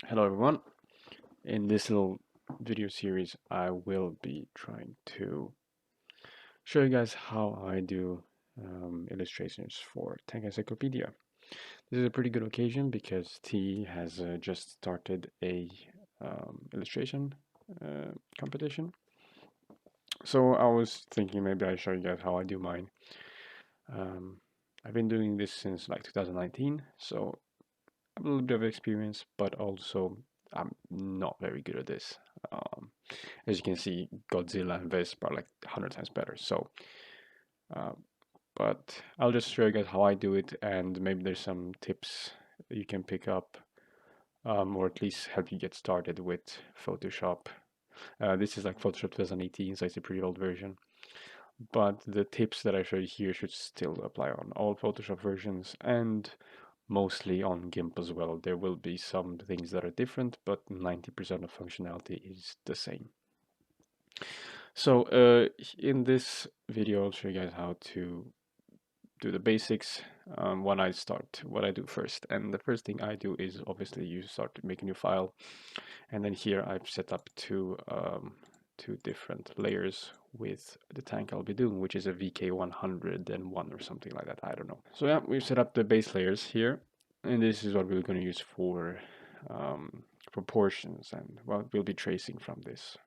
Hello everyone. In this little video series, I will be trying to show you guys how I do illustrations for Tank Encyclopedia. This is a pretty good occasion because T has just started a illustration competition. So I was thinking maybe I show you guys how I do mine. Um, I've been doing this since like 2019, so I have a little bit of experience, but also I'm not very good at this. Um, as you can see, Godzilla and Visp are like 100 times better. So, uh, but I'll just show you guys how I do it, and maybe there's some tips that you can pick up, or at least help you get started with Photoshop. This is like Photoshop 2018, so it's a pretty old version. But the tips that I show you here should still apply on all Photoshop versions and mostly on GIMP as well. There will be some things that are different, but 90% of functionality is the same. So in this video, I'll show you guys how to do the basics when I start, what I do first. And the first thing I do is obviously you start to make a new file. And then here I've set up two different layers with the tank I'll be doing, which is a VK101 or something like that. I don't know. So yeah, we've set up the base layers here. And this is what we're going to use for proportions and what we'll be tracing from this.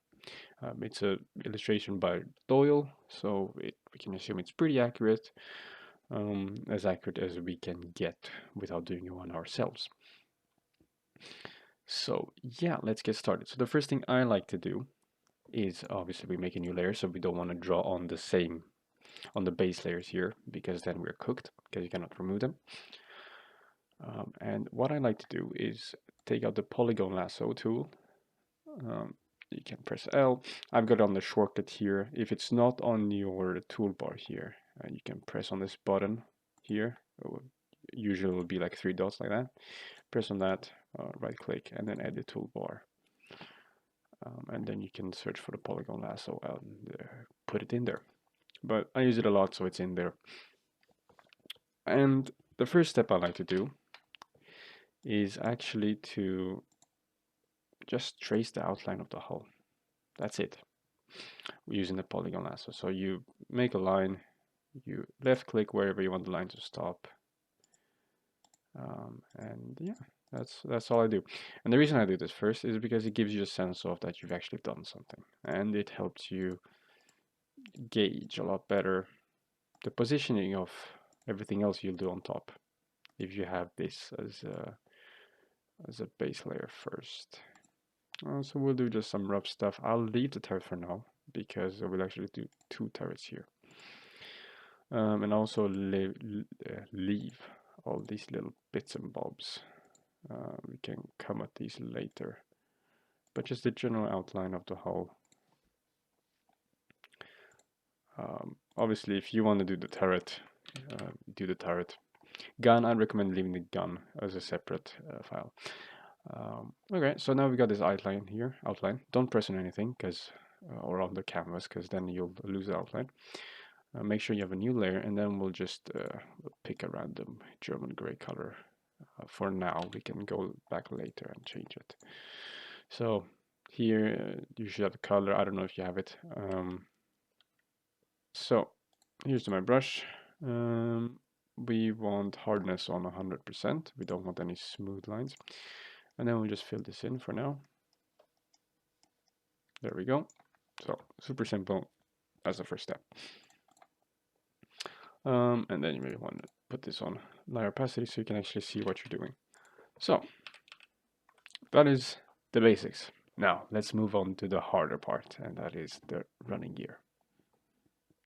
It's a illustration by Doyle, so we can assume it's pretty accurate, as accurate as we can get without doing one ourselves. So yeah, let's get started. So the first thing I like to do is obviously we make a new layer, so we don't want to draw on the same, on the base layers here, because then we're cooked, because you cannot remove them. And what I like to do is take out the polygon lasso tool. You can press L. I've got it on the shortcut here. If it's not on your toolbar here, you can press on this button here. Usually it will be like 3 dots like that. Press on that, right click, and then edit toolbar. And then you can search for the polygon lasso and put it in there. But I use it a lot, so it's in there. And the first step I like to do is actually to just trace the outline of the hull. That's it. We're using the polygon lasso. So you make a line, you left click wherever you want the line to stop. And yeah, that's all I do. And the reason I do this first is because it gives you a sense of that you've actually done something, and it helps you gauge a lot better the positioning of everything else you'll do on top if you have this as a base layer first. So we'll do just some rough stuff. I'll leave the turret for now because I will actually do 2 turrets here. And also leave all these little bits and bobs. We can come at these later. But just the general outline of the hull. Obviously, if you want to do the turret, do the turret. Gun, I recommend leaving the gun as a separate file. Okay, so now we got this outline here. Don't press on anything, or on the canvas, because then you'll lose the outline. Make sure you have a new layer, and then we'll just pick a random German gray color. For now, we can go back later and change it. So here you should have the color. I don't know if you have it. So here's my brush. We want hardness on 100%. We don't want any smooth lines. And then we'll just fill this in for now. There we go. So super simple as the first step. And then you may want to put this on light opacity so you can actually see what you're doing. So that is the basics. Now let's move on to the harder part, and that is the running gear.